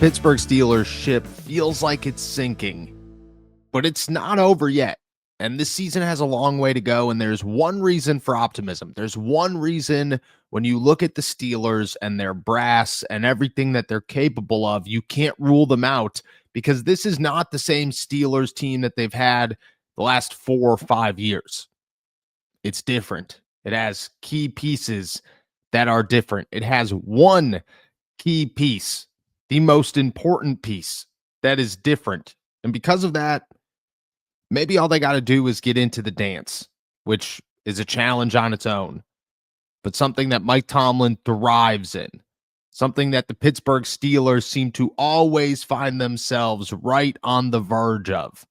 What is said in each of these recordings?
Pittsburgh Steelers ship feels like it's sinking, but it's not over yet. And this season has a long way to go. And there's one reason for optimism. There's one reason when you look at the Steelers and their brass and everything that they're capable of, you can't rule them out because this is not the same Steelers team that they've had the last 4 or 5 years. It's different. It has key pieces that are different. It has one key piece, the most important piece that is different. And because of that, maybe all they got to do is get into the dance, which is a challenge on its own, but something that Mike Tomlin thrives in, something that the Pittsburgh Steelers seem to always find themselves right on the verge of.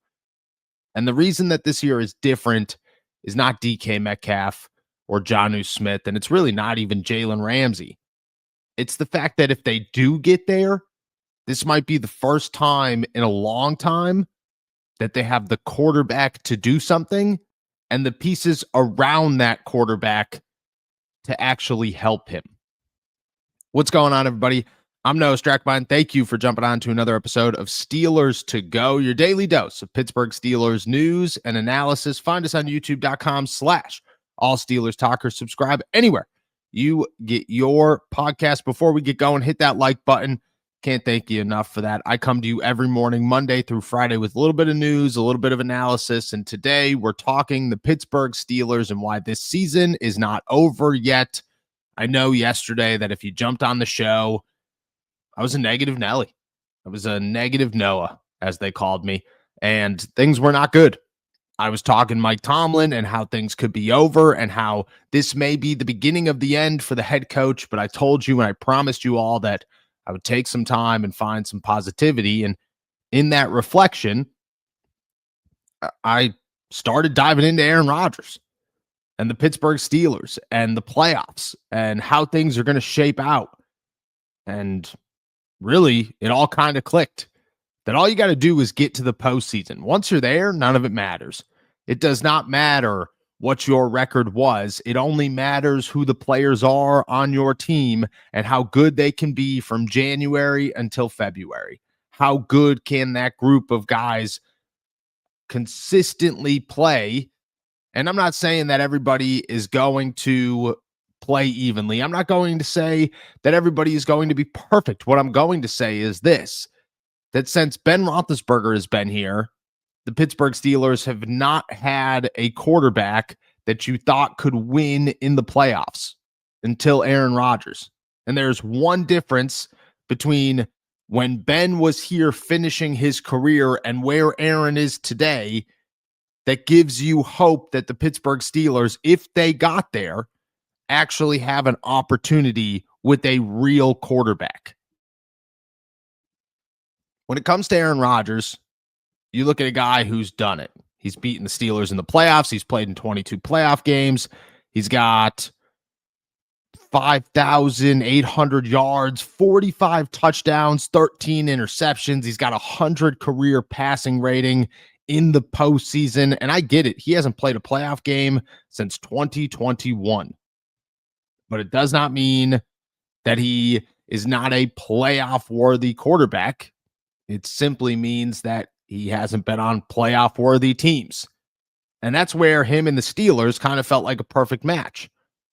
And the reason that this year is different is not DK Metcalf or Jonnu Smith, and it's really not even Jalen Ramsey. It's the fact that if they do get there, this might be the first time in a long time that they have the quarterback to do something and the pieces around that quarterback to actually help him. What's going on, everybody? I'm Noah Strackbine. Thank you for jumping on to another episode of Steelers to Go, your daily dose of Pittsburgh Steelers news and analysis. Find us on youtube.com/All Steelers Talkers. Subscribe anywhere you get your podcast. Before we get going, hit that like button. Can't thank you enough for that. I come to you every morning, Monday through Friday, with a little bit of news, a little bit of analysis. And today we're talking the Pittsburgh Steelers and why this season is not over yet. I know yesterday that if you jumped on the show, I was a negative Nelly. I was a negative Noah, as they called me, and things were not good. I was talking Mike Tomlin and how things could be over and how this may be the beginning of the end for the head coach. But I told you and I promised you all that I would take some time and find some positivity. And in that reflection, I started diving into Aaron Rodgers and the Pittsburgh Steelers and the playoffs and how things are going to shape out. And really, it all kind of clicked that all you got to do is get to the postseason. Once you're there, none of it matters. It does not matter what your record was. It only matters who the players are on your team and how good they can be from January until February. How good can that group of guys consistently play? And I'm not saying that everybody is going to play evenly. I'm not going to say that everybody is going to be perfect. What I'm going to say is this, that since Ben Roethlisberger has been here, the Pittsburgh Steelers have not had a quarterback that you thought could win in the playoffs until Aaron Rodgers. And there's one difference between when Ben was here finishing his career and where Aaron is today that gives you hope that the Pittsburgh Steelers, if they got there, actually have an opportunity with a real quarterback. When it comes to Aaron Rodgers, you look at a guy who's done it. He's beaten the Steelers in the playoffs. He's played in 22 playoff games. He's got 5,800 yards, 45 touchdowns, 13 interceptions. He's got 100 career passing rating in the postseason. And I get it. He hasn't played a playoff game since 2021. But it does not mean that he is not a playoff-worthy quarterback. It simply means that he hasn't been on playoff-worthy teams. And that's where him and the Steelers kind of felt like a perfect match.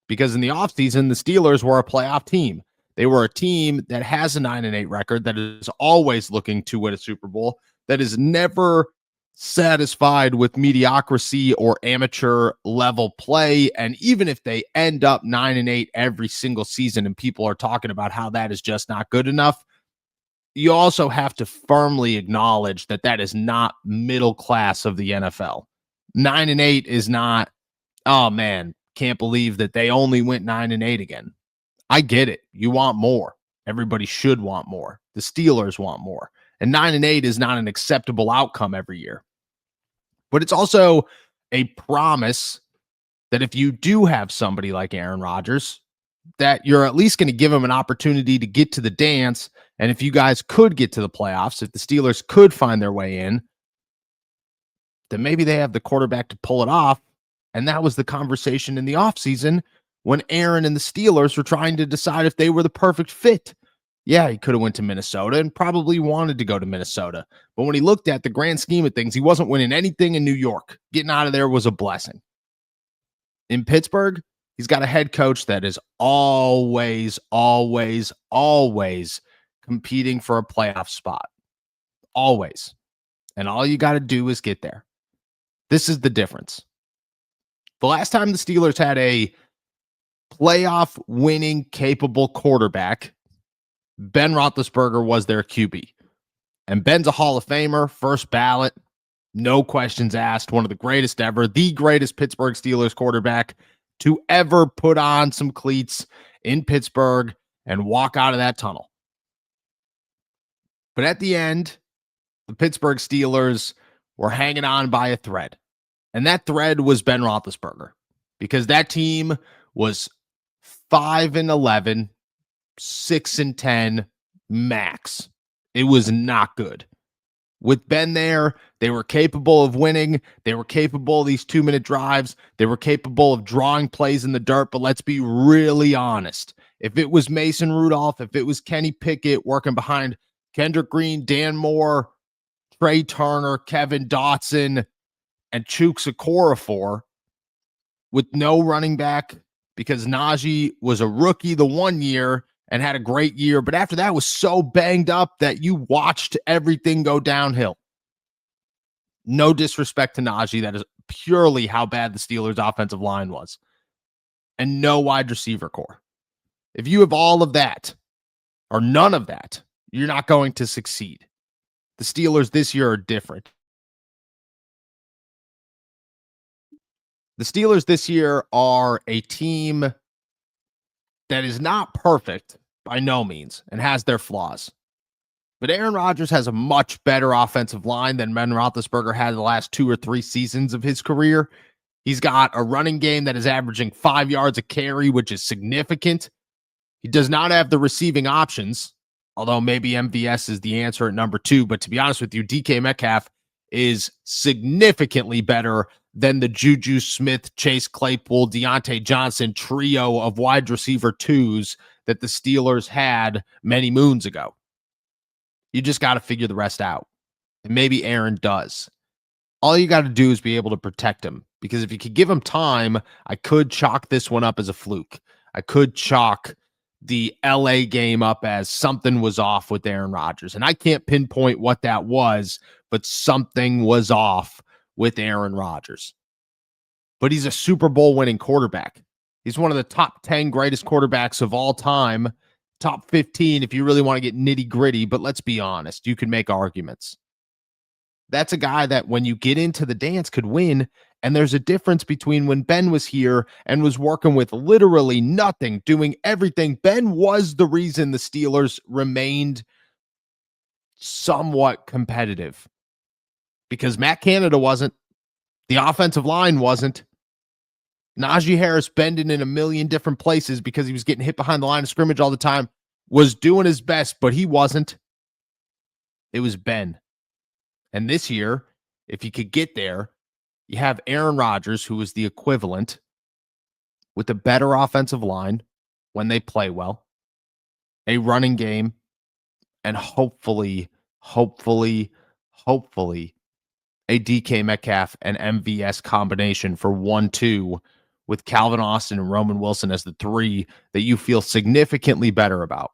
Because in the offseason, the Steelers were a playoff team. They were a team that has a 9-8 record, that is always looking to win a Super Bowl, that is never satisfied with mediocrity or amateur level play. And even if they end up 9-8 every single season and people are talking about how that is just not good enough, you also have to firmly acknowledge that that is not middle class of the NFL. 9-8 is not, oh man, can't believe that they only went 9-8 again. I get it. You want more. Everybody should want more. The Steelers want more. And 9-8 is not an acceptable outcome every year. But it's also a promise that if you do have somebody like Aaron Rodgers, that you're at least going to give him an opportunity to get to the dance. And if you guys could get to the playoffs, if the Steelers could find their way in, then maybe they have the quarterback to pull it off. And that was the conversation in the offseason when Aaron and the Steelers were trying to decide if they were the perfect fit. Yeah, he could have went to Minnesota and probably wanted to go to Minnesota. But when he looked at the grand scheme of things, he wasn't winning anything in New York. Getting out of there was a blessing. In Pittsburgh, he's got a head coach that is always, always, always competing for a playoff spot. Always. And all you got to do is get there. This is the difference. The last time the Steelers had a playoff winning capable quarterback, Ben Roethlisberger was their QB. And Ben's a Hall of Famer, first ballot, no questions asked, one of the greatest ever, the greatest Pittsburgh Steelers quarterback to ever put on some cleats in Pittsburgh and walk out of that tunnel. But at the end, the Pittsburgh Steelers were hanging on by a thread. And that thread was Ben Roethlisberger, because that team was 5-11, 6-10 max. It was not good. With Ben there, they were capable of winning. They were capable of these 2-minute drives. They were capable of drawing plays in the dirt. But let's be really honest. If it was Mason Rudolph, if it was Kenny Pickett working behind Kendrick Green, Dan Moore, Trey Turner, Kevin Dotson, and Chuks Okorafor, with no running back, because Najee was a rookie the 1 year and had a great year, but after that was so banged up that you watched everything go downhill. No disrespect to Najee. That is purely how bad the Steelers' offensive line was. And no wide receiver core. If you have all of that, or none of that, you're not going to succeed. The Steelers this year are different. The Steelers this year are a team that is not perfect by no means and has their flaws. But Aaron Rodgers has a much better offensive line than Ben Roethlisberger had the last 2 or 3 seasons of his career. He's got a running game that is averaging 5 yards a carry, which is significant. He does not have the receiving options, although maybe MVS is the answer at number 2. But to be honest with you, DK Metcalf is significantly better than the Juju Smith, Chase Claypool, Deontay Johnson trio of wide receiver 2s that the Steelers had many moons ago. You just got to figure the rest out. And maybe Aaron does. All you got to do is be able to protect him. Because if you could give him time, I could chalk this one up as a fluke. I could chalk the LA game up as something was off with Aaron Rodgers. And I can't pinpoint what that was, but something was off with Aaron Rodgers. But he's a Super Bowl winning quarterback. He's one of the top 10 greatest quarterbacks of all time. Top 15 if you really want to get nitty gritty, but let's be honest, you can make arguments. That's a guy that when you get into the dance could win. And there's a difference between when Ben was here and was working with literally nothing, doing everything. Ben was the reason the Steelers remained somewhat competitive, because Matt Canada wasn't. The offensive line wasn't. Najee Harris bending in a million different places because he was getting hit behind the line of scrimmage all the time, was doing his best, but he wasn't. It was Ben. And this year, if he could get there, you have Aaron Rodgers, who is the equivalent, with a better offensive line when they play well, a running game, and hopefully, a DK Metcalf and MVS combination for 1-2 with Calvin Austin and Roman Wilson as the 3 that you feel significantly better about.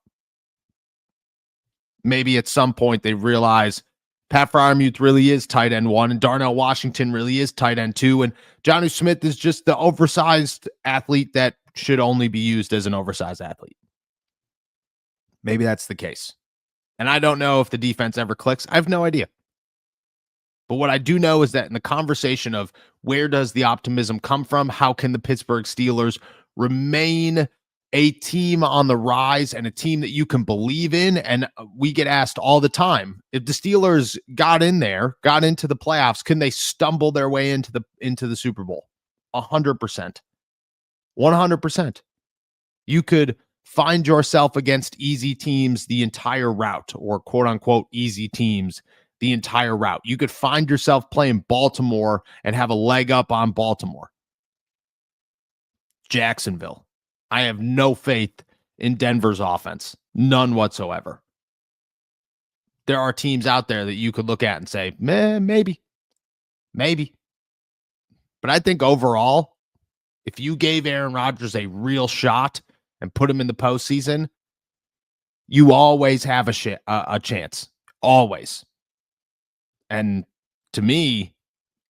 Maybe at some point they realize Pat Freiermuth really is tight end 1 and Darnell Washington really is tight end 2, and Jonnu Smith is just the oversized athlete that should only be used as an oversized athlete. Maybe that's the case. And I don't know if the defense ever clicks. I have no idea. But what I do know is that in the conversation of where does the optimism come from, how can the Pittsburgh Steelers remain a team on the rise and a team that you can believe in, and we get asked all the time, if the Steelers got into the playoffs, can they stumble their way into the Super Bowl? 100%. 100%. You could find yourself against easy teams the entire route, or quote unquote easy teams the entire route. You could find yourself playing Baltimore and have a leg up on Baltimore. Jacksonville. I have no faith in Denver's offense. None whatsoever. There are teams out there that you could look at and say, maybe. But I think overall, if you gave Aaron Rodgers a real shot and put him in the postseason, you always have a chance. Always. And to me,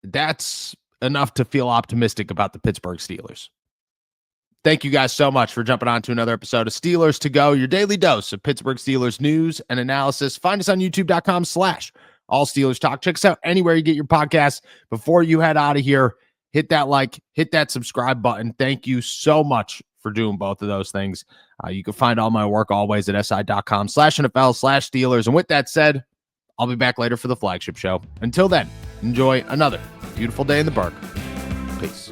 that's enough to feel optimistic about the Pittsburgh Steelers. Thank you guys so much for jumping on to another episode of Steelers to Go, your daily dose of Pittsburgh Steelers news and analysis. Find us on youtube.com/All Steelers Talk. Check us out anywhere you get your podcasts. Before you head out of here, hit that like, hit that subscribe button. Thank you so much for doing both of those things. You can find all my work always at si.com/NFL/Steelers. And with that said, I'll be back later for the flagship show. Until then, enjoy another beautiful day in the Berg. Peace.